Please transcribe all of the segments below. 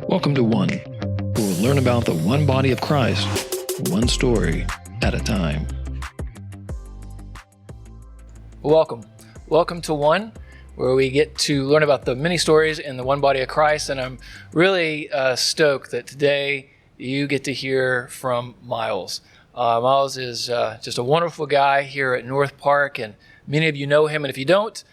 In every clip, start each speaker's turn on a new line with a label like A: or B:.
A: Welcome to One, where we'll learn about the one body of Christ, one story at a time.
B: Welcome to One, where we get to learn about the many stories in the one body of Christ. And I'm really stoked that today you get to hear from Miles. Miles is just a wonderful guy here at NorthPark, and many of you know him. And if you don't,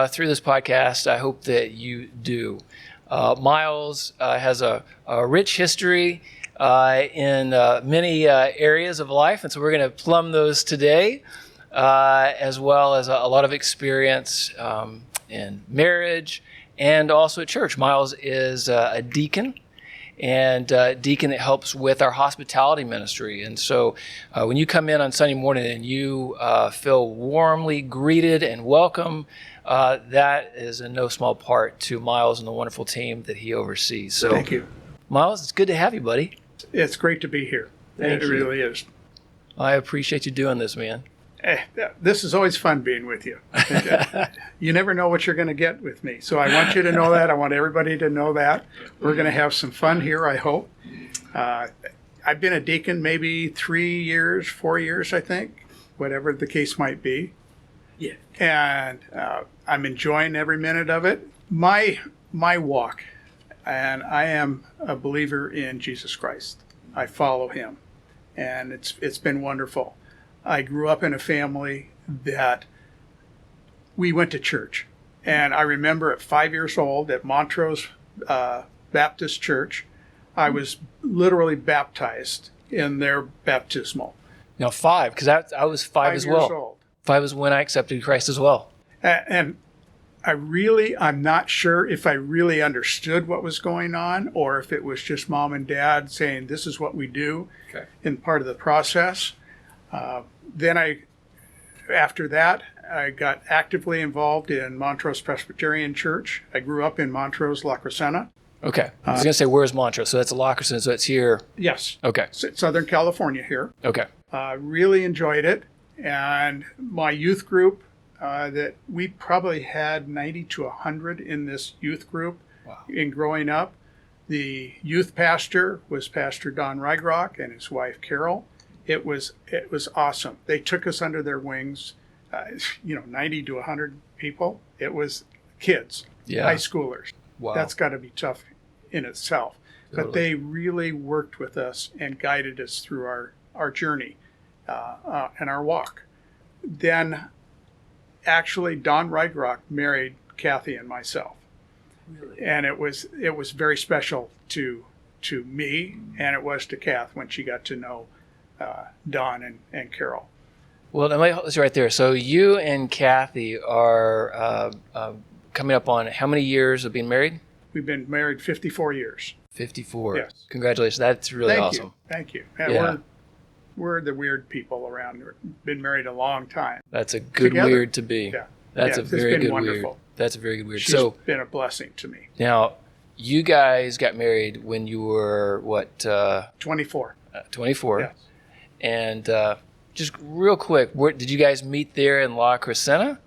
B: through this podcast, I hope that you do. Miles has a rich history in many areas of life, and so we're going to plumb those today, as well as a lot of experience in marriage and also at church. Miles is a deacon, and deacon that helps with our hospitality ministry. And so when you come in on Sunday morning and you feel warmly greeted and welcome, that is in no small part to Miles and the wonderful team that he oversees. So,
C: thank you.
B: Miles, it's good to have you, buddy.
C: It's great to be here.
B: Thank you.
C: It really is.
B: I appreciate you doing this, man.
C: This is always fun being with you. You never know what you're going to get with me. So I want you to know that. I want everybody to know that. We're going to have some fun here, I hope. I've been a deacon maybe 3 years, 4 years, I think, whatever the case might be.
B: Yeah.
C: And I'm enjoying every minute of it. My walk, and I am a believer in Jesus Christ. I follow him, and it's been wonderful. I grew up in a family that we went to church. And I remember at 5 years old at Montrose Baptist Church, I was literally baptized in their baptismal.
B: Now, 5, because I was 5 as well.
C: 5 years old.
B: 5 is when I accepted Christ as well.
C: And I'm not sure if I really understood what was going on or if it was just mom and dad saying, this is what we do in part of the process. Then after that, I got actively involved in Montrose Presbyterian Church. I grew up in Montrose, La Crescenta.
B: Okay. I was going to say, where's Montrose? So that's La Crescenta, so it's here.
C: Yes.
B: Okay.
C: Southern California here.
B: Okay.
C: Really enjoyed it. And my youth group, that we probably had 90 to 100 in this youth group.
B: Wow.
C: In growing up. The youth pastor was Pastor Don Rygrock and his wife Carol. It was awesome. They took us under their wings, 90 to 100 people. It was kids, high schoolers.
B: Wow.
C: That's got to be tough in itself.
B: Totally.
C: But they really worked with us and guided us through our journey and our walk. Then, actually, Don Rygrock married Kathy and myself.
B: Really?
C: And it was very special to me, and it was to Kath when she got to know Don and Carol.
B: Well, let's right there. So you and Kathy are coming up on how many years of being married?
C: We've been married 54 years.
B: 54.
C: Yes.
B: Congratulations. That's really awesome.
C: Thank you. And
B: yeah.
C: We're the weird people around. We've been married a long time.
B: That's a good
C: Together.
B: weird to be.
C: Yeah.
B: That's a very good
C: wonderful.
B: weird. That's a very good weird.
C: She's
B: so
C: been a blessing to me.
B: Now, you guys got married when you were what?
C: 24.
B: 24.
C: Yes.
B: And just real quick, did you guys meet there in La Crescenta?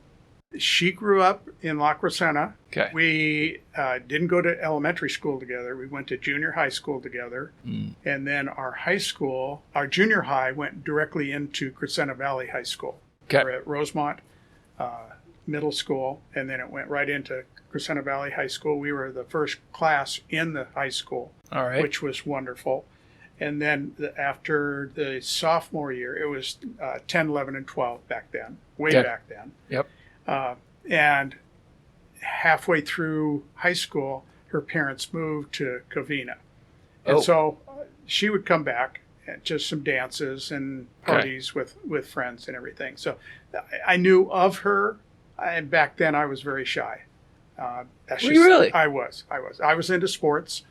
C: She grew up in La Crescenta.
B: Okay.
C: We didn't go to elementary school together. We went to junior high school together. Mm. And then our junior high went directly into Crescenta Valley High School.
B: Okay.
C: We're at Rosemont Middle School, and then it went right into Crescenta Valley High School. We were the first class in the high school,
B: all right,
C: which was wonderful. And then after the sophomore year, it was 10, 11, and 12 back then, back then.
B: Yep.
C: And halfway through high school, her parents moved to Covina. And so she would come back at just some dances and parties with friends and everything. So I knew of her, and back then I was very shy.
B: Were you really?
C: I was. I was into sports,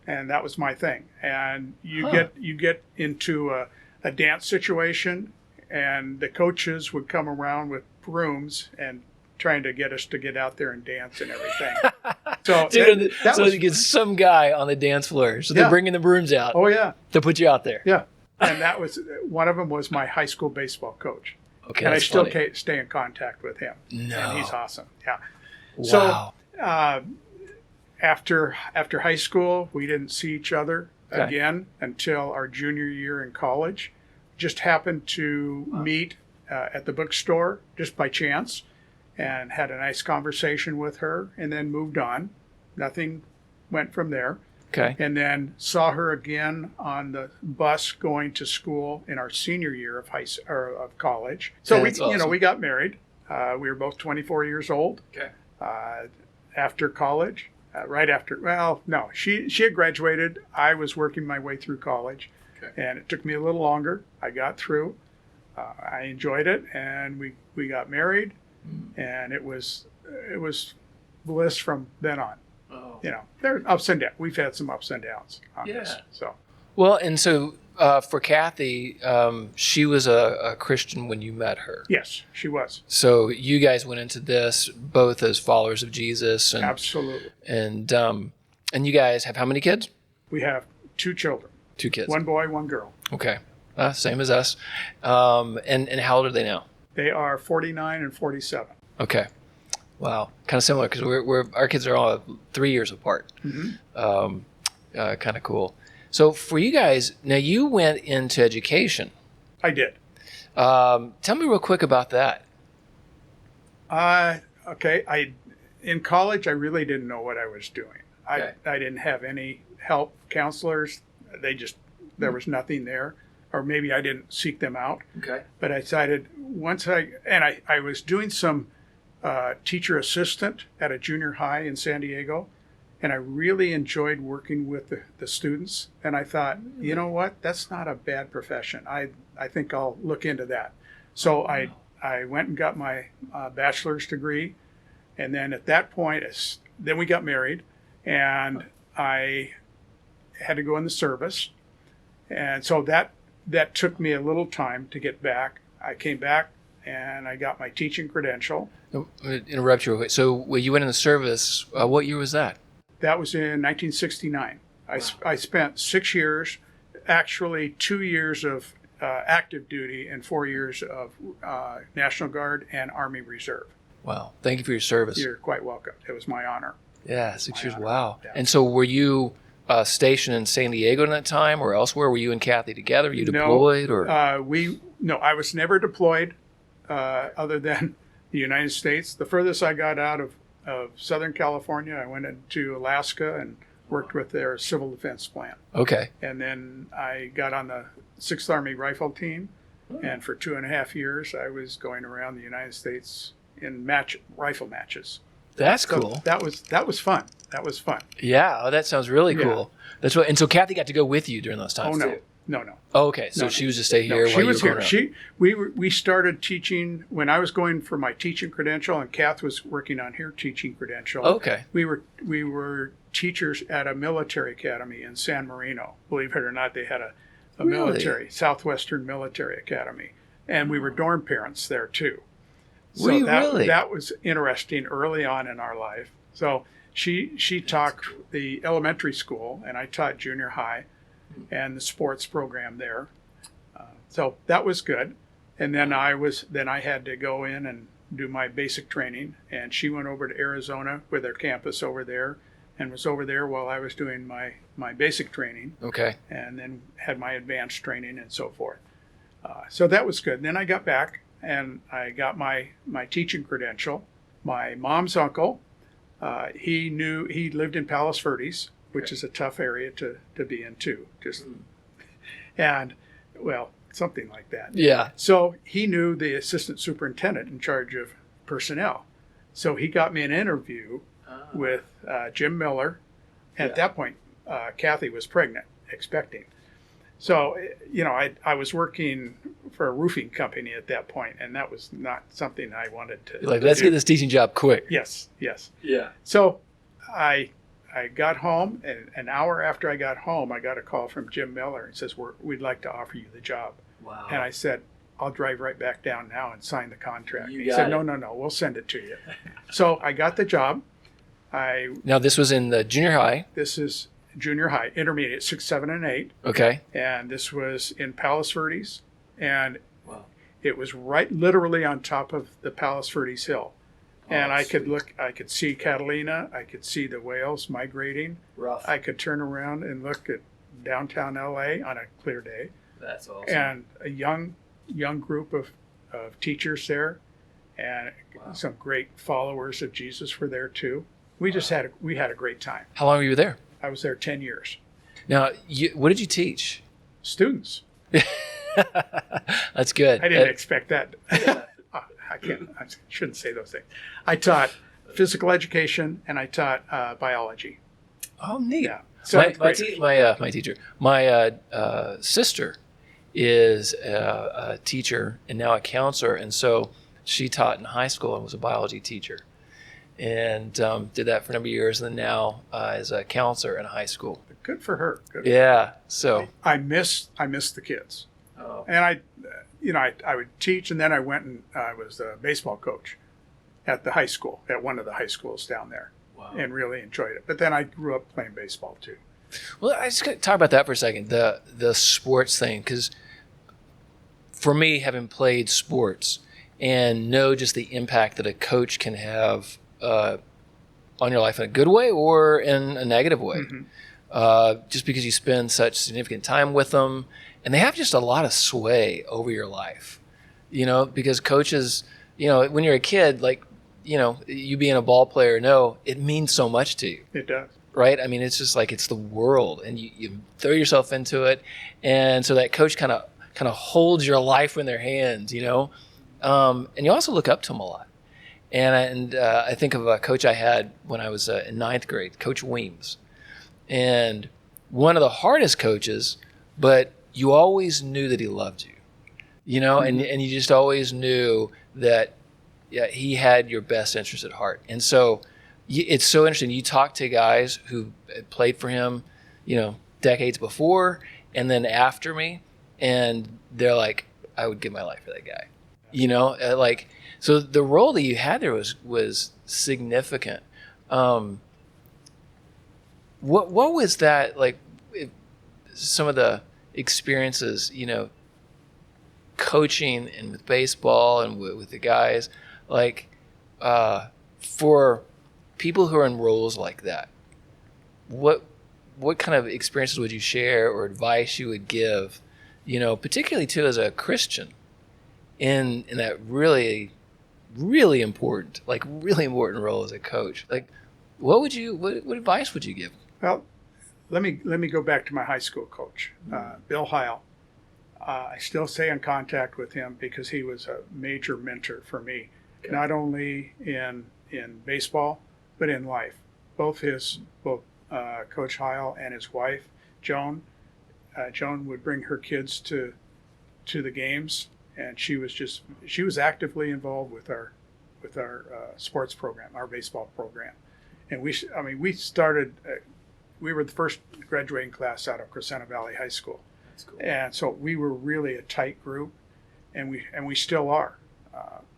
C: and that was my thing. And you get into a dance situation, and the coaches would come around with brooms and trying to get us to get out there and dance and everything. So
B: dude, you get some guy on the dance floor. So they're bringing the brooms out.
C: Oh yeah.
B: To put you out there.
C: Yeah. And that was one of them was my high school baseball coach.
B: Okay.
C: And I still
B: funny.
C: Stay in contact with him.
B: No.
C: And he's awesome. Yeah.
B: Wow.
C: So after high school, we didn't see each other
B: Okay.
C: again until our junior year in college. Just happened to meet at the bookstore just by chance, and had a nice conversation with her, and then moved on. Nothing went from there.
B: Okay.
C: And then saw her again on the bus going to school in our senior year of of college. So
B: That's awesome.
C: we got married. We were both 24 years old.
B: Okay.
C: After college, right after. Well, no, she had graduated. I was working my way through college, and it took me a little longer. I got through. I enjoyed it, and we got married, and it was bliss from then on.
B: Oh.
C: There are ups and downs. We've had some ups and downs on this.
B: Yeah.
C: So
B: Well, and so for Kathy, she was a Christian when you met her.
C: yes, she was.
B: So you guys went into this both as followers of Jesus, and
C: Absolutely.
B: and you guys have how many kids?
C: We have 2 children,
B: 2 kids.
C: 1 boy, 1 girl.
B: Okay, same as us. And how old are they now?
C: They are 49 and 47.
B: Okay, wow, kind of similar because our kids are all 3 years apart.
C: Mm-hmm.
B: Kind of cool. So for you guys, now you went into education.
C: I did.
B: Tell me real quick about that.
C: Okay. In college, I really didn't know what I was doing.
B: Okay.
C: I didn't have any help counselors. There was nothing there, or maybe I didn't seek them out.
B: Okay.
C: But I decided I was doing some teacher assistant at a junior high in San Diego, and I really enjoyed working with the students. And I thought, you know what, that's not a bad profession. I think I'll look into that. So I went and got my bachelor's degree, and then at that point, then we got married, and I had to go in the service, and so that took me a little time to get back. I came back and I got my teaching credential.
B: I'm gonna interrupt you real quick. So when you went in the service, what year was that?
C: That was in 1969. I spent 6 years, actually 2 years of active duty and 4 years of National Guard and Army Reserve.
B: Wow. Thank you for your service.
C: You're quite welcome. It was my honor.
B: Yeah, 6 years.
C: honor.
B: Wow.
C: Yeah.
B: And so were you stationed in San Diego in that time or elsewhere? Were you and Kathy together? Were you deployed?
C: No, I was never deployed other than the United States. The furthest I got out of Southern California, I went into Alaska and worked with their civil defense plant.
B: Okay.
C: And then I got on the 6th Army Rifle Team, and for 2.5 years I was going around the United States in rifle matches.
B: That's
C: So
B: cool.
C: that was fun. That was fun.
B: Yeah. Oh, that sounds really
C: Yeah.
B: cool. That's what. And so Kathy got to go with you during those times.
C: Oh no,
B: too.
C: no.
B: Oh, okay. So
C: No,
B: she was to stay
C: No,
B: here
C: she
B: while
C: was
B: you were
C: here.
B: going out.
C: We started teaching when I was going for my teaching credential, and Kath was working on her teaching credential.
B: Okay.
C: We were teachers at a military academy in San Marino. Believe it or not, they had a
B: Really?
C: military Southwestern Military Academy, and we were dorm parents there too. So
B: Were you really?
C: that was interesting early on in our life. So she taught the elementary school, and I taught junior high and the sports program there. So that was good. And then I had to go in and do my basic training, and she went over to Arizona with their campus over there and was over there while I was doing my basic training,
B: Okay.
C: and then had my advanced training and so forth. So that was good. And then I got back and I got my teaching credential. My mom's uncle, he lived in Palos Verdes, which is a tough area to be in too. And well, something like that.
B: Yeah.
C: So he knew the assistant superintendent in charge of personnel. So he got me an interview with Jim Miller. At that point, Kathy was pregnant, expecting. So, I was working for a roofing company at that point, and that was not something I wanted to
B: Like, let's
C: do.
B: get this teaching job quick.
C: Yes.
B: Yeah.
C: So I got home, and an hour after I got home, I got a call from Jim Miller and says, we'd like to offer you the job.
B: Wow.
C: And I said, I'll drive right back down now and sign the contract.
B: You
C: He
B: got
C: said,
B: it.
C: no, we'll send it to you. So I got the job.
B: Now, this was in the junior high.
C: This is junior high, intermediate, 6, 7, and 8.
B: Okay.
C: And this was in Palos Verdes. And
B: Wow.
C: it was literally on top of the Palos Verdes Hill. And I could
B: sweet.
C: I could see Catalina, I could see the whales migrating.
B: Rough.
C: I could turn around and look at downtown LA on a clear day.
B: That's awesome.
C: And a young group of teachers there, and some great followers of Jesus were there too. We just had a great time.
B: How long were you there?
C: I was there 10 years.
B: Now, what did you teach?
C: Students.
B: That's good.
C: I didn't expect that. I shouldn't say those things. I taught physical education and I taught biology.
B: Oh, neat.
C: Yeah.
B: My teacher, my sister is a teacher and now a counselor, and so she taught in high school and was a biology teacher, and did that for a number of years, and then now is a counselor in high school.
C: Good for her. Good.
B: Yeah. So
C: I miss the kids,
B: oh.
C: and I would teach, and then I went and I was a baseball coach at the high school, at one of the high schools down there.
B: Wow.
C: And really enjoyed it. But then I grew up playing baseball too.
B: Well, I just got to talk about that for a second, the sports thing, because for me, having played sports and know just the impact that a coach can have on your life in a good way or in a negative way, just because you spend such significant time with them, and they have just a lot of sway over your life, because coaches, when you're a kid, like, you being a ball player, it means so much to you.
C: It does.
B: Right? I mean, it's just like it's the world, and you throw yourself into it, and so that coach kind of holds your life in their hands, and you also look up to them a lot. And I think of a coach I had when I was in ninth grade, Coach Weems, and one of the hardest coaches, but you always knew that he loved you, and you just always knew that. Yeah, he had your best interest at heart. And so it's so interesting. You talk to guys who played for him, decades before and then after me, and they're like, I would give my life for that guy. So the role that you had there was significant. What was that like? Some of the experiences, coaching and with baseball and with the guys. Like, for people who are in roles like that, what kind of experiences would you share or advice you would give, particularly too as a Christian, in that really, really important role as a coach? Like, what advice would you give?
C: Well, let me go back to my high school coach, Bill Heil. I still stay in contact with him because he was a major mentor for me. Okay. Not only in baseball, but in life. Both Coach Heil and his wife, Joan. Joan would bring her kids to the games, and she was actively involved with our sports program, our baseball program. And we started. We were the first graduating class out of Crescenta Valley High School. That's cool. And so we were really a tight group, and we still are.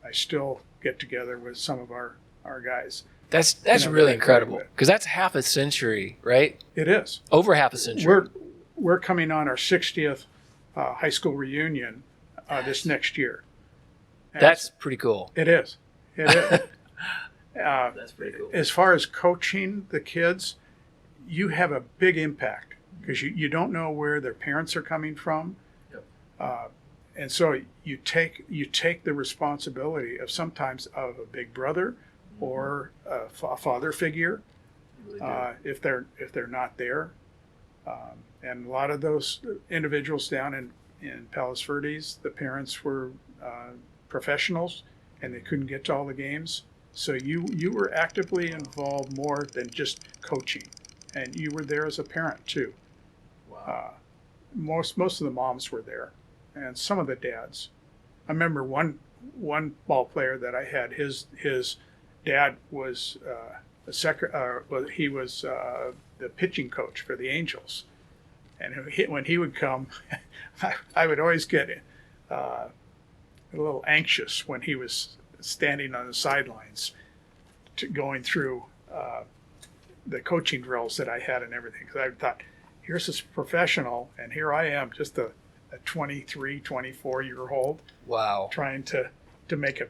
C: I still get together with some of our guys.
B: That's really incredible, because that's half a century, right?
C: It is.
B: Over half a century.
C: We're coming on our 60th high school reunion this next year. And
B: that's pretty cool.
C: It is.
B: That's pretty cool.
C: As far as coaching the kids, you have a big impact because you don't know where their parents are coming from. Yep. And so you take the responsibility of sometimes of a big brother or a father figure, really if they're not there. And a lot of those individuals down in Palos Verdes, the parents were professionals and they couldn't get to all the games. So you were actively involved more than just coaching, and you were there as a parent too. Wow. Most of the moms were there, and some of the dads. I remember one ball player that I had. His dad was he was the pitching coach for the Angels, and when he would come, I would always get a little anxious when he was standing on the sidelines, going through the coaching drills that I had and everything. Because I thought, here's this professional, and here I am, just a 23, 24-year-old.
B: Wow.
C: Trying to make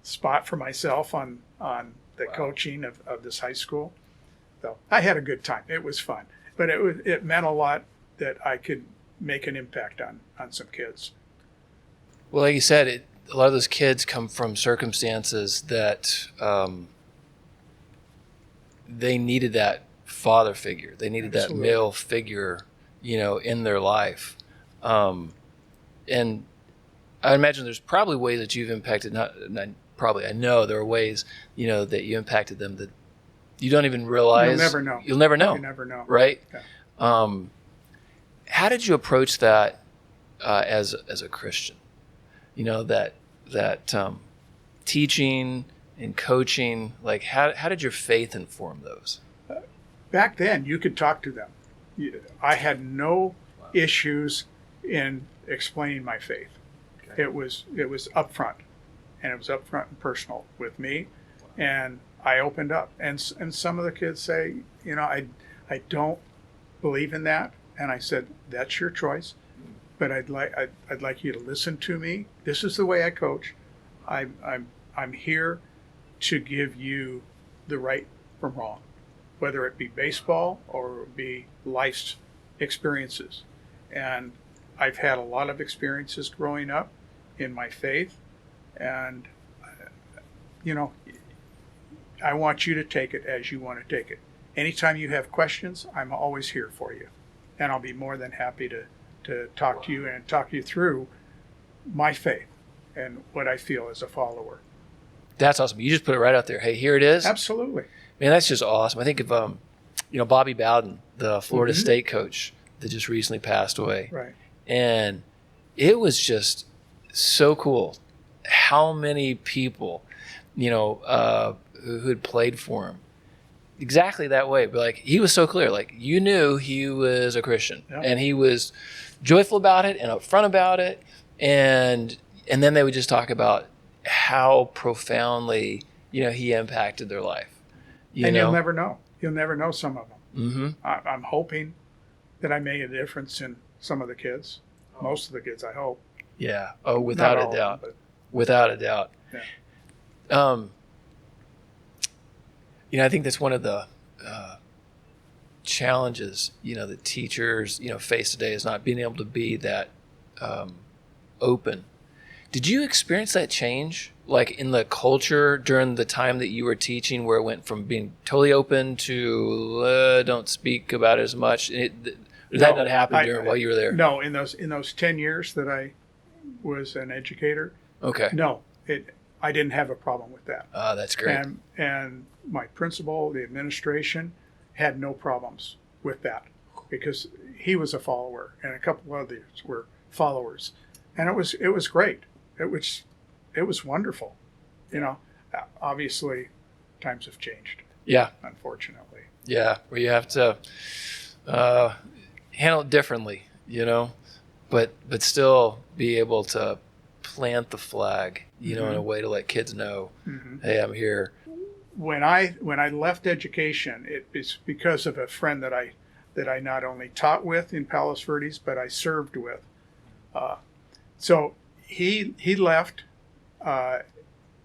C: spot for myself on the coaching of this high school. So I had a good time. It was fun, but it meant a lot that I could make an impact on some kids.
B: Well, like you said, a lot of those kids come from circumstances that they needed that father figure. They needed
C: Absolutely.
B: that male figure, in their life. And I imagine there's probably ways that you've impacted, I know there are ways, that you impacted them that you don't even realize.
C: You'll never know.
B: You'll never know.
C: You never know.
B: Right?
C: Yeah.
B: How did you approach that as a Christian? That teaching and coaching, like how did your faith inform those?
C: Back then, you could talk to them. I had no issues in explaining my faith. Okay. It was upfront, and it was upfront and personal with me, and I opened up. And some of the kids say, I don't believe in that, and I said, that's your choice, but I'd like you to listen to me. This is the way I coach. I'm here to give you the right from wrong, whether it be baseball or it be life's experiences. And I've had a lot of experiences growing up in my faith, and I want you to take it as you want to take it. Anytime you have questions, I'm always here for you, and I'll be more than happy to talk to you and talk you through my faith and what I feel as a follower.
B: That's awesome. You just put it right out there. Hey, here it is.
C: Absolutely.
B: Man, that's just awesome. I think of Bobby Bowden, the Florida State coach that just recently passed away.
C: Right.
B: And it was just so cool how many people, who had played for him exactly that way. But like, he was so clear. Like, you knew he was a Christian, and he was joyful about it and upfront about it. And then they would just talk about how profoundly, he impacted their life.
C: And you'll never know. You'll never know some of them.
B: Mm-hmm.
C: I'm hoping that I made a difference in some of the kids. Most of the kids, I hope.
B: Yeah. Oh, without a doubt.
C: Them,
B: without a doubt.
C: Yeah.
B: I think that's one of the challenges, that teachers, face today is not being able to be that open. Did you experience that change, like in the culture during the time that you were teaching, where it went from being totally open to don't speak about it as much? Did that not happen while you were there?
C: No, in those 10 years that I was an educator.
B: Okay.
C: No, I didn't have a problem with that.
B: That's great.
C: And my principal, the administration, had no problems with that because he was a follower, and a couple of others were followers, and it was great. It was wonderful. Obviously, times have changed.
B: Yeah.
C: Unfortunately.
B: Yeah, where you have to handle it differently, but still be able to plant the flag, in a way to let kids know, hey, I'm here.
C: When I left education, it was because of a friend that I not only taught with in Palos Verdes, but I served with. So he left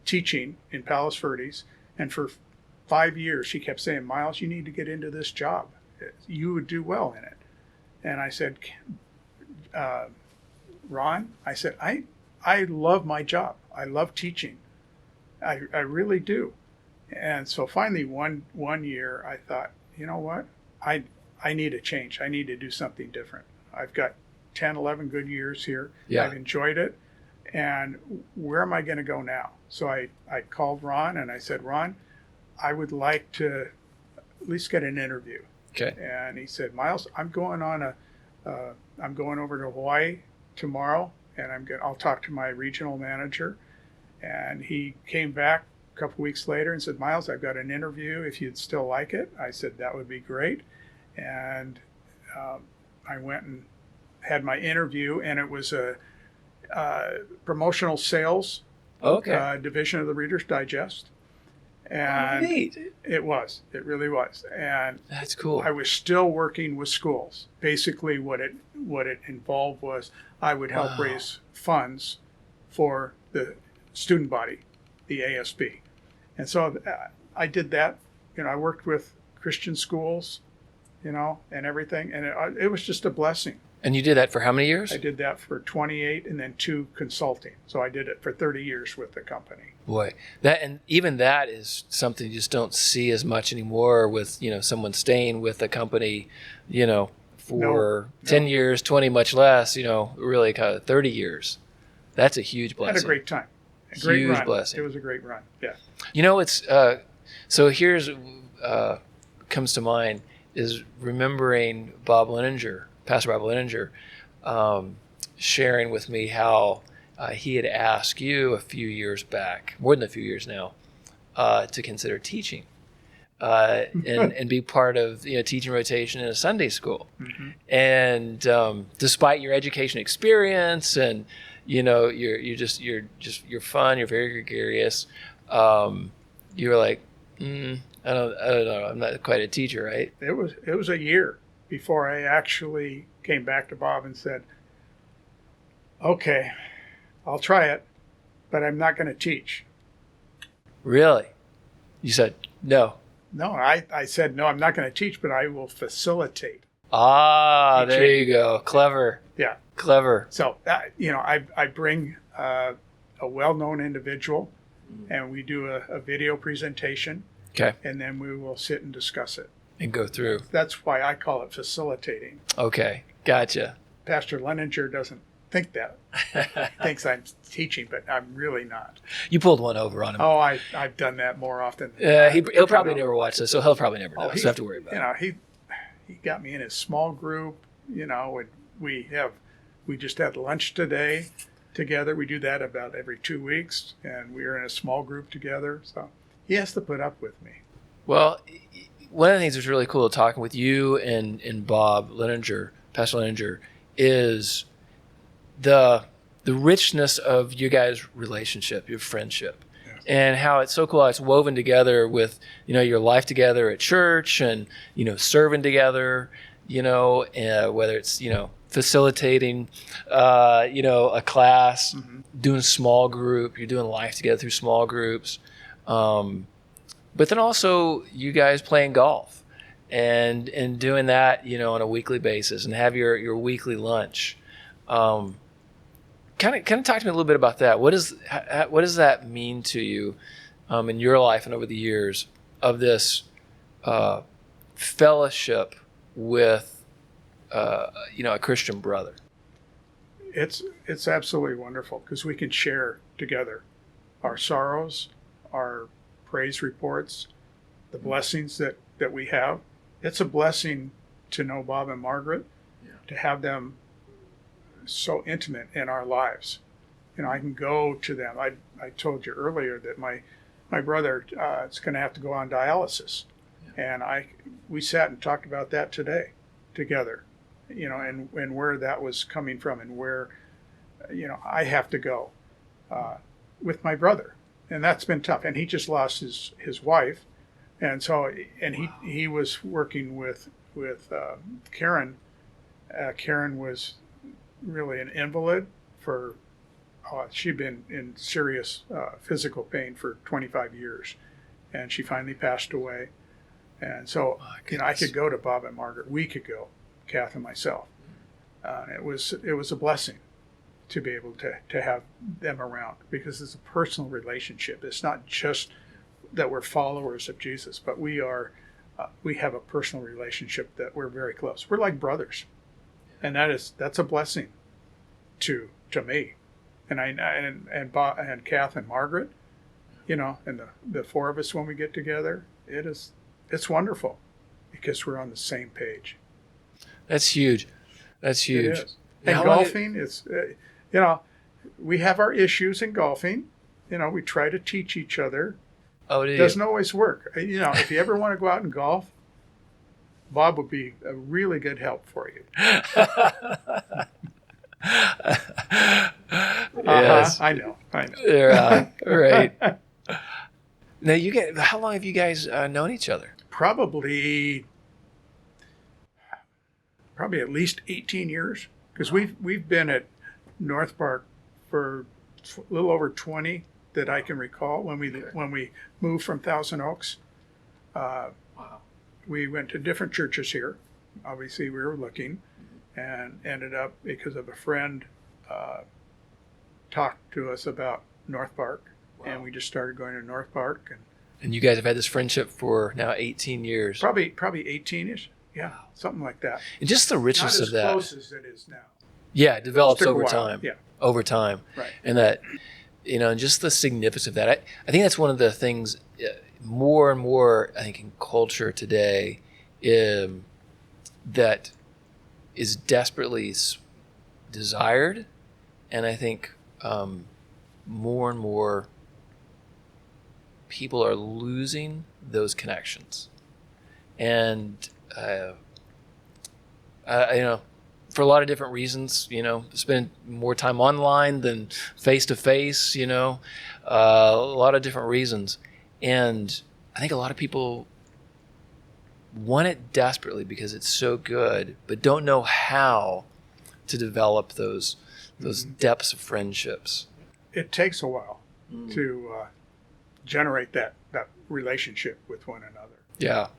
C: teaching in Palos Verdes, and for 5 years he kept saying, Miles, you need to get into this job. You would do well in it. And I said, Ron, I said, I love my job. I love teaching. I really do. And so finally one year I thought, you know what? I need a change. I need to do something different. I've got 10, 11 good years here. Yeah. I've enjoyed it. And where am I going to go now? So I called Ron and I said, Ron, I would like to at least get an interview.
B: Okay.
C: And he said, Miles, I'm going over to Hawaii tomorrow, and I'll talk to my regional manager. And he came back a couple weeks later and said, Miles, I've got an interview if you'd still like it. I said, that would be great. And I went and had my interview, and it was a promotional sales division of the Reader's Digest. And
B: neat.
C: It really was. And
B: that's cool.
C: I was still working with schools. Basically what it involved was I would help raise funds for the student body the ASB. And so I did that. I worked with Christian schools, and everything. And it was just a blessing.
B: And you did that for how many years?
C: I did that for 28 and then 2 consulting. So I did it for 30 years with the company.
B: Boy, and even that is something you just don't see as much anymore with, someone staying with a company, for 10 years, 20, much less, really kind of 30 years. That's a huge blessing.
C: Had a great time. A great
B: huge
C: run.
B: Blessing.
C: It was a great run. Yeah.
B: It's, so here's, comes to mind is remembering Pastor Bob Leninger, sharing with me how he had asked you a few years back, more than a few years now, to consider teaching and be part of teaching rotation in a Sunday school. Mm-hmm. And despite your education experience and you're fun, you're very gregarious, you were like, I don't know, I'm not quite a teacher, right?
C: It was a year before I actually came back to Bob and said, okay, I'll try it, but I'm not going to teach.
B: Really? You said no.
C: No, I said, no, I'm not going to teach, but I will facilitate.
B: Ah, teaching. There you go. Clever.
C: Yeah.
B: Clever.
C: So, I bring a well-known individual, and we do a video presentation.
B: Okay.
C: And then we will sit and discuss it.
B: And go through.
C: That's why I call it facilitating.
B: Okay. Gotcha.
C: Pastor Leninger doesn't think that. He thinks I'm teaching, but I'm really not.
B: You pulled one over on him.
C: Oh, I've done that more often.
B: He'll probably never watch this, so he'll probably never know. So have to worry about it.
C: He got me in his small group, and we just had lunch today together. We do that about every 2 weeks, and we are in a small group together. So he has to put up with me.
B: Well, one of the things that's really cool talking with you and Bob Leninger, Pastor Leninger, is the richness of you guys' relationship, your friendship, yes. And how it's so cool how it's woven together with, your life together at church and, serving together, whether it's, facilitating, a class, mm-hmm. doing small group, you're doing life together through small groups. But then also you guys playing golf and doing that, on a weekly basis and have your weekly lunch. Kind of talk to me a little bit about that. What does that mean to you in your life and over the years of this fellowship with a Christian brother?
C: It's absolutely wonderful because we can share together our sorrows, our praise reports, the blessings that we have. It's a blessing to know Bob and Margaret, to have them so intimate in our lives. I can go to them. I told you earlier that my brother is going to have to go on dialysis. Yeah. And we sat and talked about that today together, and where that was coming from and where, I have to go with my brother. And that's been tough. And he just lost his wife. And so, and he was working with Karen. Karen was really an invalid she'd been in serious physical pain for 25 years. And she finally passed away. And so, I could go to Bob and Margaret. We could go, Kath and myself. It was a blessing to be able to have them around because it's a personal relationship. It's not just that we're followers of Jesus, but we have a personal relationship that we're very close. We're like brothers, and that's a blessing to me, and Bob and Kath and Margaret, and the four of us when we get together. It's wonderful because we're on the same page.
B: That's huge. That's huge.
C: It is. And golfing is. We have our issues in golfing. We try to teach each other.
B: Oh, it
C: doesn't always work. If you ever want to go out and golf, Bob would be a really good help for you.
B: Yes.
C: I know.
B: Right. Now, how long have you guys known each other?
C: Probably at least 18 years, because we've been at NorthPark for a little over 20, that I can recall when we moved from Thousand Oaks.
B: Wow.
C: We went to different churches here. Obviously, we were looking, and ended up because of a friend talked to us about NorthPark, and we just started going to NorthPark,
B: And you guys have had this friendship for now 18 years.
C: probably 18-ish, yeah, something like that.
B: And just the
C: Not
B: richness
C: as
B: of that.
C: close as it is now.
B: Yeah, it develops
C: Took a
B: over
C: while,
B: time.
C: yeah.
B: Over time.
C: Right.
B: And that, and just the significance of that. I think that's one of the things more and more, I think, in culture today that is desperately desired. And I think more and more people are losing those connections. And, for a lot of different reasons, spend more time online than face to face, a lot of different reasons. And I think a lot of people want it desperately because it's so good, but don't know how to develop those depths of friendships.
C: It takes a while to generate that relationship with one another.
B: Yeah,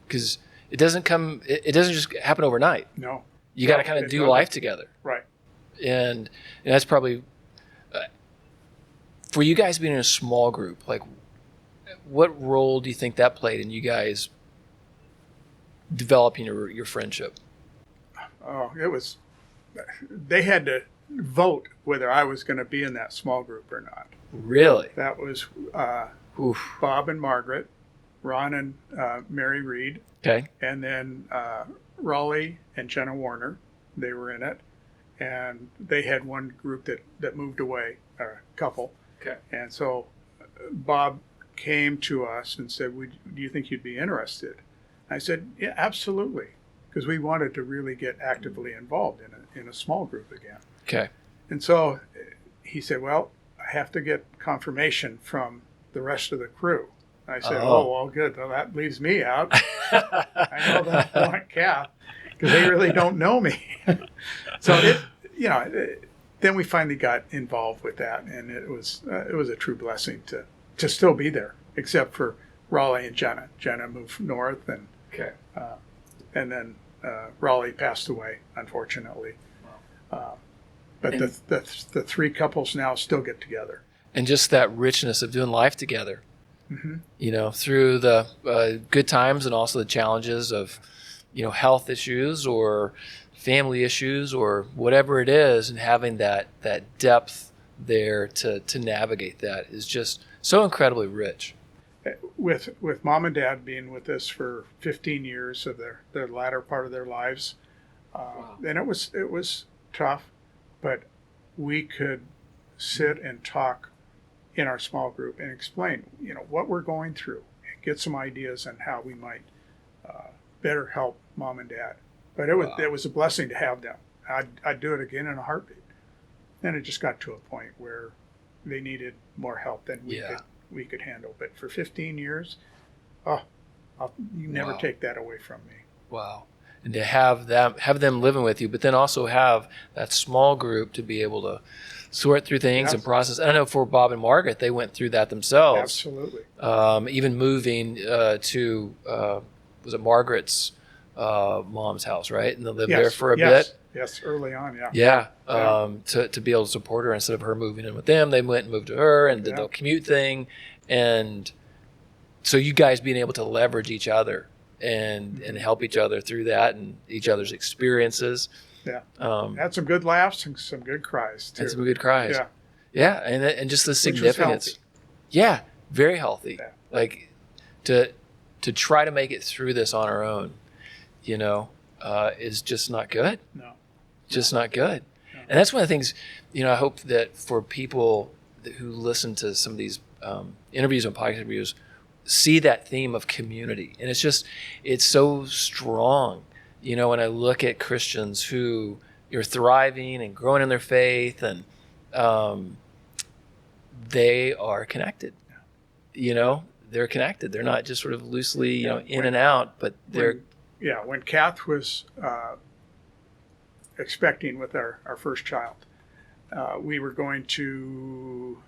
B: because it doesn't just happen overnight.
C: No.
B: You got to kind of do life together.
C: Right.
B: And that's probably, for you guys being in a small group, like what role do you think that played in you guys developing your friendship?
C: Oh, they had to vote whether I was going to be in that small group or not.
B: Really?
C: That was
B: Oof.
C: Bob and Margaret, Ron and Mary Reed,
B: Okay.
C: and then Raleigh and Jenna Warner. They were in it, and they had one group that moved away, a couple.
B: Okay.
C: And so Bob came to us and said, do you think you'd be interested? I said, yeah, absolutely, because we wanted to really get actively involved in a small group again.
B: Okay.
C: And so he said, well, I have to get confirmation from the rest of the crew. I said, oh, well, good. Well, that leaves me out. I know that I want Kath because they really don't know me. So then we finally got involved with that, and it was a true blessing to still be there, except for Raleigh and Jenna. Jenna moved north, and
B: Okay.
C: And then Raleigh passed away, unfortunately. But the three couples now still get together.
B: And just that richness of doing life together,
C: Mm-hmm.
B: Through the good times and also the challenges of, health issues or family issues or whatever it is, and having that depth there to navigate that is just so incredibly rich.
C: With mom and dad being with us for 15 years of their latter part of their lives, and it was tough, but we could sit and talk in our small group and explain, what we're going through, and get some ideas on how we might better help mom and dad. But it was a blessing to have them. I'd do it again in a heartbeat. Then it just got to a point where they needed more help than we could handle. But for 15 years, you never take that away from me.
B: Wow. And to have them living with you, but then also have that small group to be able to sort through things and process. And I know for Bob and Margaret, they went through that themselves.
C: Absolutely.
B: Even moving to was it Margaret's mom's house, right? And they lived there for a bit.
C: Yes, early on, yeah.
B: Yeah. To be able to support her instead of her moving in with them, they went and moved to her and did the commute thing. And so you guys being able to leverage each other and help each other through that and each other's experiences.
C: Yeah. Had some good laughs and some good cries too.
B: And some good cries.
C: Yeah.
B: Yeah, and just the significance.
C: Healthy.
B: Yeah, very healthy.
C: Yeah.
B: Like to try to make it through this on our own, is just not good.
C: No.
B: Just not good.
C: No.
B: And that's one of the things, I hope that for people who listen to some of these interviews and podcast interviews, see that theme of community. And it's so strong. When I look at Christians who are thriving and growing in their faith, and they are connected. They're connected. They're not just sort of loosely, in and out, but they're.
C: When Kath was expecting with our first child, we were going to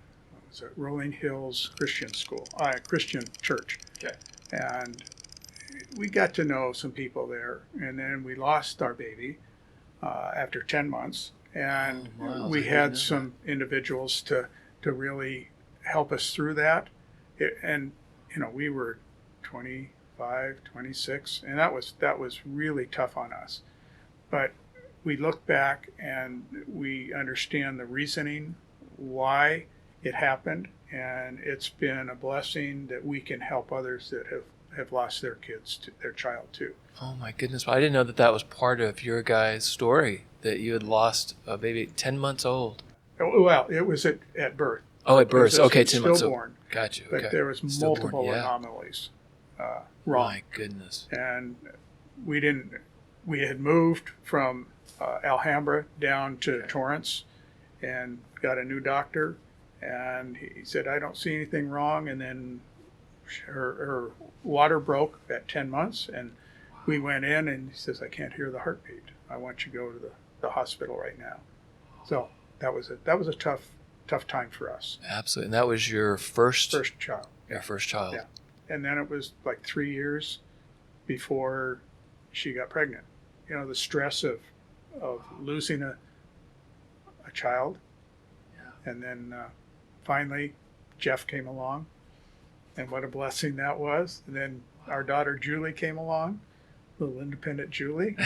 C: was at Rolling Hills Christian School, Christian Church.
B: Okay.
C: And we got to know some people there, and then we lost our baby after 10 months. And
B: Miles,
C: we
B: I didn't
C: had
B: know
C: some individuals to really help us through that. And, we were 25, 26, and that was really tough on us. But we look back and we understand the reasoning why it happened, and it's been a blessing that we can help others that have lost their child too.
B: Oh my goodness! I didn't know that was part of your guys' story, that you had lost a baby 10 months old.
C: Well, it was at birth.
B: Oh, at birth. Okay, 10 months.
C: Stillborn.
B: Got you.
C: But
B: Okay.
C: there was
B: Stillborn,
C: multiple
B: yeah.
C: anomalies wrong.
B: My goodness.
C: And we had moved from Alhambra down to Torrance and got a new doctor, and he said, I don't see anything wrong. And then her water broke at 10 months, and we went in, and he says, I can't hear the heartbeat. I want you to go to the hospital right now. So that was a tough time for us.
B: Absolutely. And that was your first
C: child.
B: Your first child.
C: Yeah. And then it was like 3 years before she got pregnant. The stress of losing a child. Yeah. And then finally Jeff came along, and what a blessing that was. And then our daughter Julie came along, little independent Julie.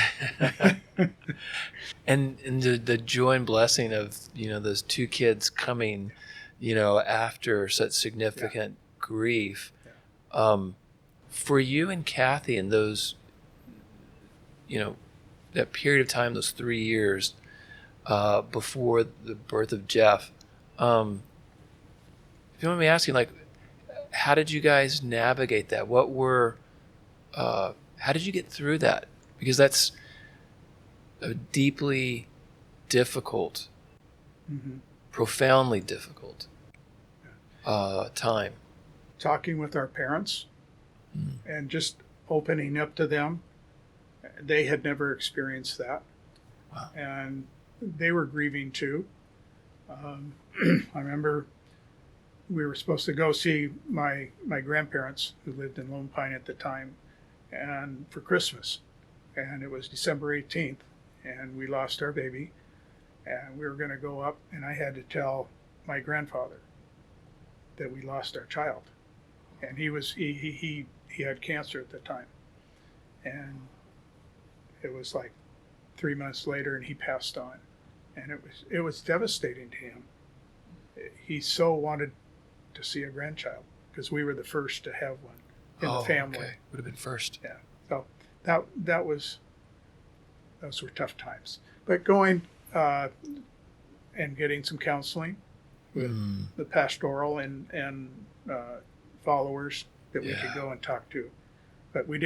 B: And the joy and blessing of, those two kids coming, after such significant grief. Yeah. For you and Kathy and those, that period of time, those 3 years before the birth of Jeff, if you don't mind me asking, how did you guys navigate that? How did you get through that? Because that's a deeply difficult, profoundly difficult time.
C: Talking with our parents and just opening up to them. They had never experienced that.
B: Wow.
C: And they were grieving too. I remember we were supposed to go see my grandparents, who lived in Lone Pine at the time, and for Christmas. And it was December 18th, and we lost our baby. And we were going to go up, and I had to tell my grandfather that we lost our child. And he had cancer at the time. And it was like 3 months later, and he passed on. And it was devastating to him. He so wanted to see a grandchild, because we were the first to have one in the family.
B: Okay. Would have been first.
C: Yeah. So those were tough times. But going and getting some counseling with the pastoral and followers that we could go and talk to. But we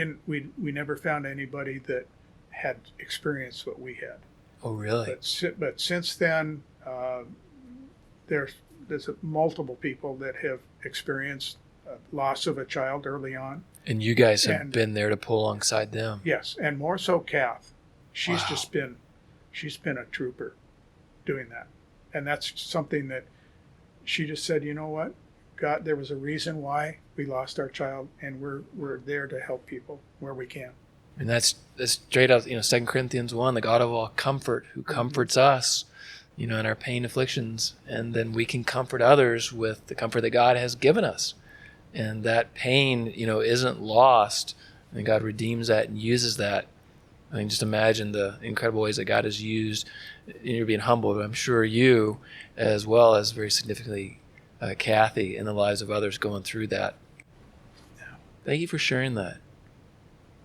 C: never found anybody that had experienced what we had.
B: Oh, really?
C: But since then, there's multiple people that have experienced loss of a child early on.
B: And you guys have been there to pull alongside them.
C: Yes, and more so Kath. She's
B: Wow.
C: she's been a trooper doing that. And that's something that she just said, you know what? God, there was a reason why we lost our child, and we're there to help people where we can.
B: And that's straight out, 2 Corinthians 1, the God of all comfort, who comforts us, in our pain afflictions. And then we can comfort others with the comfort that God has given us. And that pain, isn't lost. And God redeems that and uses that. I mean, just imagine the incredible ways that God has used. You're being humble, but I'm sure you, as well as very significantly Kathy, in the lives of others going through that. Thank you for sharing that.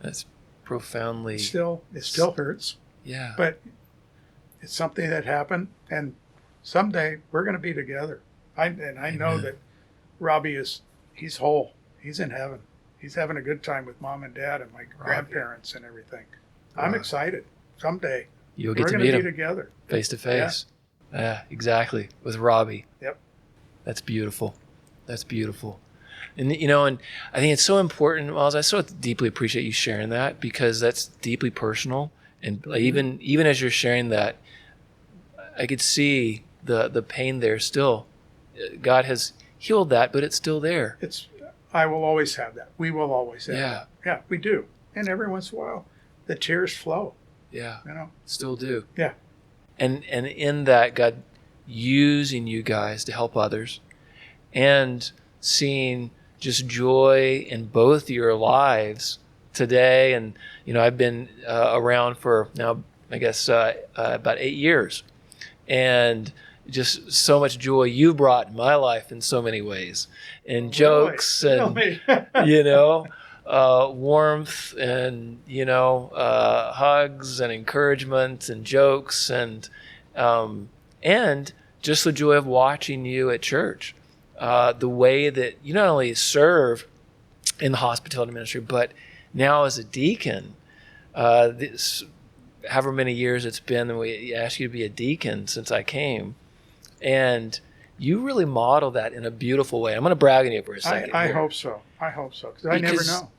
B: That's profoundly...
C: It still hurts.
B: Yeah.
C: But it's something that happened, and someday we're going to be together. I know that Robbie he's whole. He's in heaven. He's having a good time with mom and dad and my grandparents and everything. I'm excited. Someday
B: You'll get
C: we're
B: to
C: going
B: meet
C: to be
B: him
C: together.
B: face to face. Yeah, exactly. With Robbie.
C: Yep.
B: That's beautiful. That's beautiful. And and I think it's so important, Miles. I so deeply appreciate you sharing that, because that's deeply personal. And even as you're sharing that, I could see the pain there still. God has healed that, but it's still there.
C: I will always have that. We will always have
B: Yeah.
C: that. Yeah, we do. And every once in a while, the tears flow.
B: Yeah.
C: You know.
B: Still do.
C: Yeah.
B: And in that, God using you guys to help others and seeing just joy in both your lives today. And, I've been around for now, I guess, about 8 years. And just so much joy you brought in my life in so many ways. And jokes
C: Really?
B: and, warmth and, hugs and encouragement and jokes and just the joy of watching you at church. The way that you not only serve in the hospitality ministry, but now as a deacon, however many years it's been that we asked you to be a deacon since I came, and you really model that in a beautiful way. I'm going to brag on you for a second.
C: I hope so. Because I never know.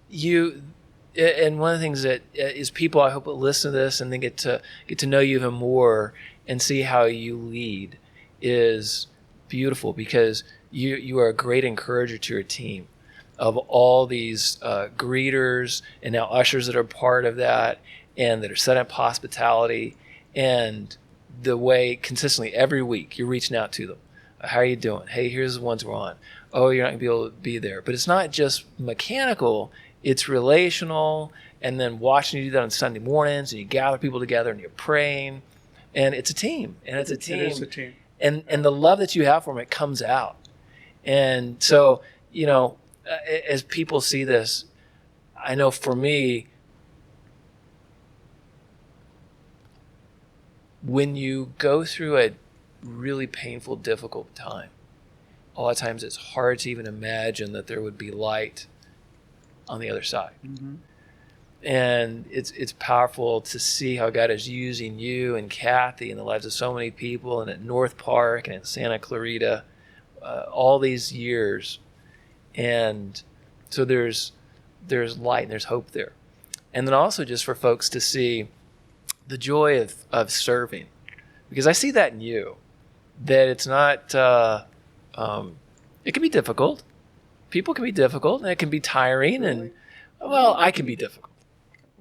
B: And one of the things that is people I hope will listen to this and then get to know you even more and see how you lead is beautiful, because you are a great encourager to your team of all these greeters and now ushers that are part of that and that are set up hospitality, and the way consistently every week you're reaching out to them. How are you doing? Hey, here's the ones we're on. Oh, you're not going to be able to be there. But it's not just mechanical, it's relational. And then watching you do that on Sunday mornings, and you gather people together and you're praying. And it's a team. And it's a team.
C: It is a team.
B: And the love that you have for them, it comes out. And so, as people see this, I know for me, when you go through a really painful, difficult time, a lot of times it's hard to even imagine that there would be light on the other side.
C: Mm-hmm.
B: And it's powerful to see how God is using you and Kathy in the lives of so many people, and at NorthPark and at Santa Clarita, all these years. And so there's light and there's hope there. And then also just for folks to see the joy of serving, because I see that in you, that it's not, it can be difficult. People can be difficult, and it can be tiring, and, well, I can be difficult.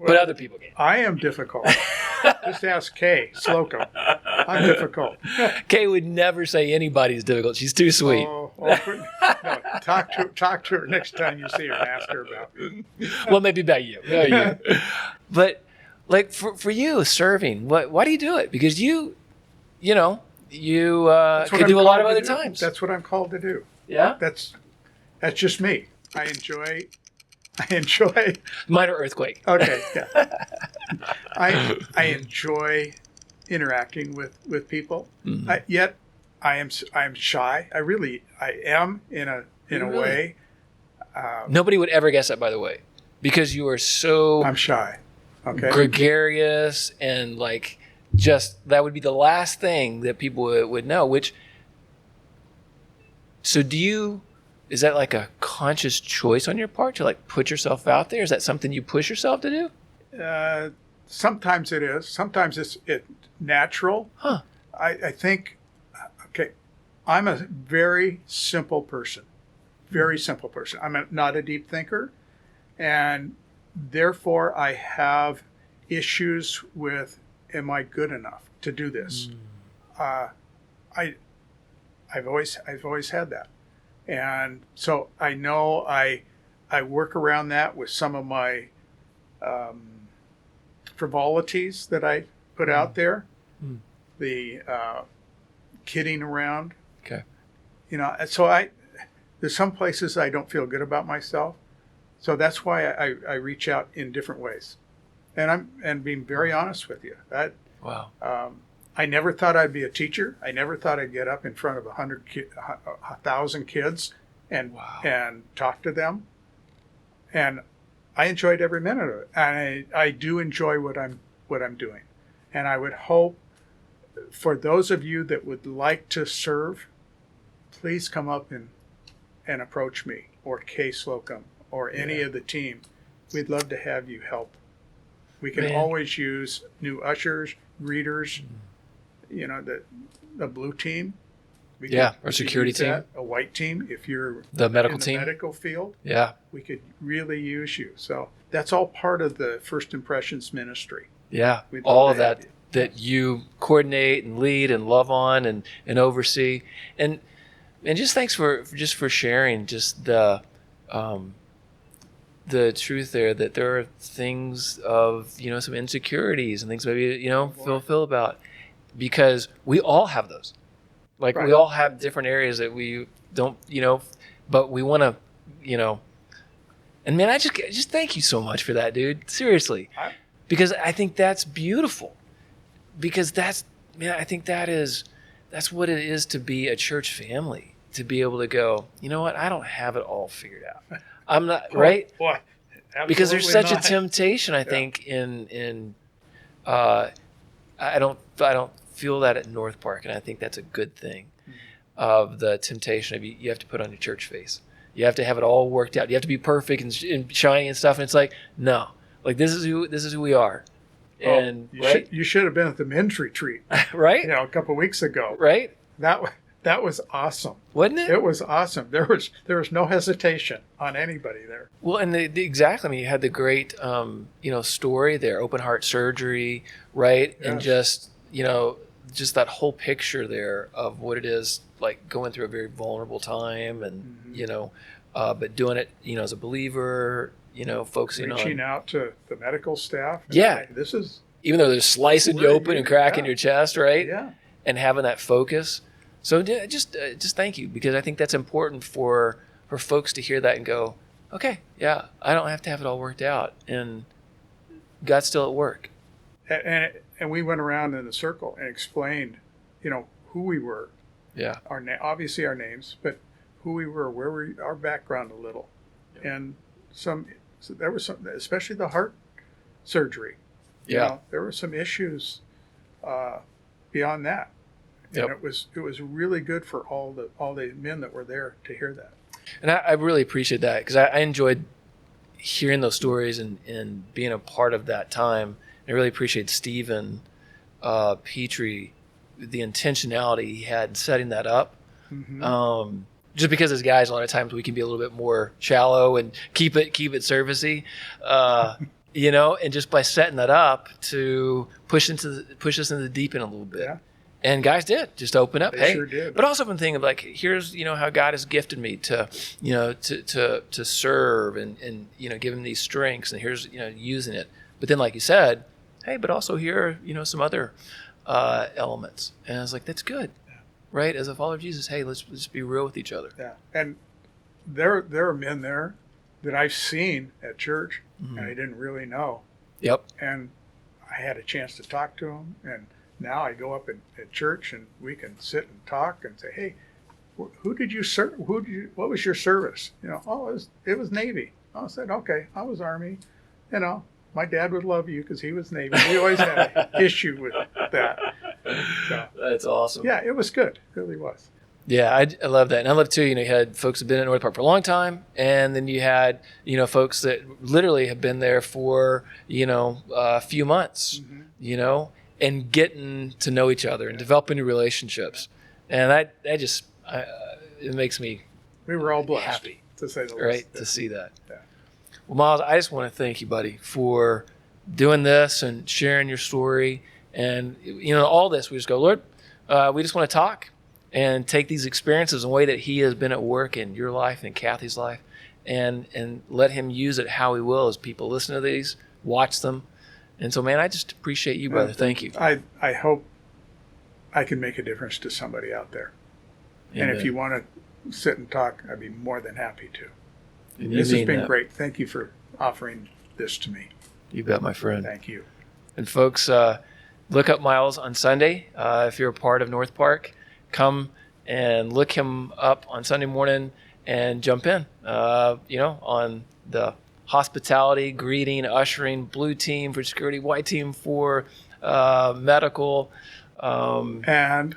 B: But other people can.
C: I am difficult. Just ask Kay Slocum. I'm difficult.
B: Kay would never say anybody's difficult. She's too sweet.
C: No, talk to her next time you see her. Ask her about me.
B: Well, maybe about you. But like for you serving, why do you do it? Because you can do a lot of other times.
C: That's what I'm called to do.
B: Yeah.
C: That's just me. I enjoy.
B: Minor earthquake.
C: Okay. Yeah. I enjoy interacting with people.
B: Mm-hmm.
C: Yet I am shy. I am in a way.
B: Nobody would ever guess that, by the way, because you are so.
C: I'm shy. Okay.
B: Gregarious and just that would be the last thing that people would know. So is that like a conscious choice on your part to put yourself out there? Is that something you push yourself to do?
C: Sometimes it is. Sometimes it's natural.
B: Huh.
C: I think, okay, I'm a very simple person. Very simple person. I'm not a deep thinker. And therefore I have issues with, am I good enough to do this? I've always had that. And so I know I work around that with some of my frivolities that I put out there, the kidding around.
B: Okay.
C: So there's some places I don't feel good about myself. So that's why I reach out in different ways. And being very honest with you.
B: Wow.
C: I never thought I'd be a teacher. I never thought I'd get up in front of 1,000 kids and talk to them. And I enjoyed every minute of it. And I do enjoy what I'm doing. And I would hope for those of you that would like to serve, please come up and approach me or Kay Slocum or any of the team. We'd love to have you help. We can always use new ushers, greeters, the blue team. We
B: Yeah,
C: could-
B: our
C: we could
B: security
C: use that,
B: team.
C: a white team. If you're
B: The medical
C: in the
B: team.
C: medical field,
B: Yeah.
C: we could really use you. So that's all part of the First Impressions ministry.
B: Yeah.
C: We'd love
B: All
C: to
B: of
C: have
B: that
C: you.
B: that you coordinate and lead and love on and oversee. And just thanks for sharing just the truth there, that there are things of, some insecurities and things maybe, feel about, because we all have those. Like
C: Right.
B: we all have different areas that we don't, but we want to, and man, I just thank you so much for that, dude. Seriously. Because I think that's beautiful. Because I think that's what it is to be a church family, to be able to go, you know what? I don't have it all figured out. I'm not, right?
C: Boy,
B: Because there's such
C: absolutely
B: a temptation, I think, I don't feel that at NorthPark, and I think that's a good thing. Of the temptation of you have to put on your church face. You have to have it all worked out. You have to be perfect and shiny and stuff. And it's like, no, like this is who we are. And
C: you should have been at the men's retreat,
B: right?
C: a couple of weeks ago.
B: Right?
C: That was awesome.
B: Wasn't it?
C: It was awesome. There was no hesitation on anybody there.
B: Well, and exactly. I mean, you had the great, story there, open heart surgery, right?
C: Yes.
B: And just that whole picture there of what it is like going through a very vulnerable time, and but doing it, as a believer, focusing
C: Reaching
B: on
C: out to the medical staff. And
B: Yeah.
C: say, this is
B: even though they're slicing you
C: Really
B: open and
C: good,
B: cracking
C: yeah.
B: your chest, right?
C: yeah.
B: And having that focus. So just thank you, because I think that's important for folks to hear that and go, okay, yeah, I don't have to have it all worked out, and God's still at work.
C: And we went around in a circle and explained, who we were,
B: Yeah.
C: obviously our names, but who we were, our background a little, and there was some, especially the heart surgery. There were some issues beyond that, and
B: Yep.
C: it was really good for all the men that were there to hear that.
B: And I really appreciate that, because I enjoyed hearing those stories and being a part of that time. I really appreciate Stephen Petrie, the intentionality he had in setting that up.
C: Mm-hmm.
B: Just because as guys, a lot of times we can be a little bit more shallow and keep it surfacey, and just by setting that up to push us into the deep end a little bit.
C: Yeah.
B: And guys did just open up.
C: They sure did.
B: But also from thinking of like, here's, how God has gifted me to serve and give him these strengths, and here's, using it. But then, like you said, hey, but also here are, some other elements. And I was like, that's good.
C: Yeah.
B: Right? As a follower of Jesus, hey, let's be real with each other.
C: Yeah. And there are men there that I've seen at church, and I didn't really know.
B: Yep.
C: And I had a chance to talk to them, and now I go up at church and we can sit and talk and say, hey, who did you serve? What was your service? It was Navy. I said, okay, I was Army. My dad would love you because he was Navy. We always had an issue with that. So,
B: That's awesome.
C: yeah, it was good. It really was.
B: Yeah, I love that. And I love too, you had folks who've been at NorthPark for a long time, and then you had, folks that literally have been there for, a few months, and getting to know each other and developing new relationships. And it makes me
C: We were all blessed,
B: happy,
C: to say the least.
B: right, to see that.
C: Yeah.
B: Well, Miles, I just want to thank you, buddy, for doing this and sharing your story. And, all this, we just go, Lord, we just want to talk and take these experiences in a way that he has been at work in your life and Kathy's life, and let him use it how he will as people listen to these, watch them. And so, man, I just appreciate you, brother. Thank you.
C: I hope I can make a difference to somebody out there. And if you want to sit and talk, I'd be more than happy to.
B: And
C: This has been
B: that.
C: great. Thank you for offering this to me.
B: You bet, my friend.
C: Thank you.
B: And folks, look up Miles on Sunday. If you're a part of NorthPark, come and look him up on Sunday morning and jump in, on the hospitality, greeting, ushering, blue team for security, white team for medical.
C: And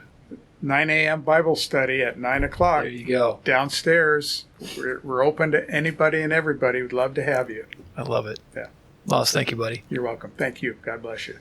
C: 9 a.m. Bible study at 9 o'clock.
B: There you go.
C: Downstairs. We're open to anybody and everybody. We'd love to have you.
B: I love it.
C: Yeah.
B: Miles, thank you, buddy.
C: You're welcome. Thank you. God bless you.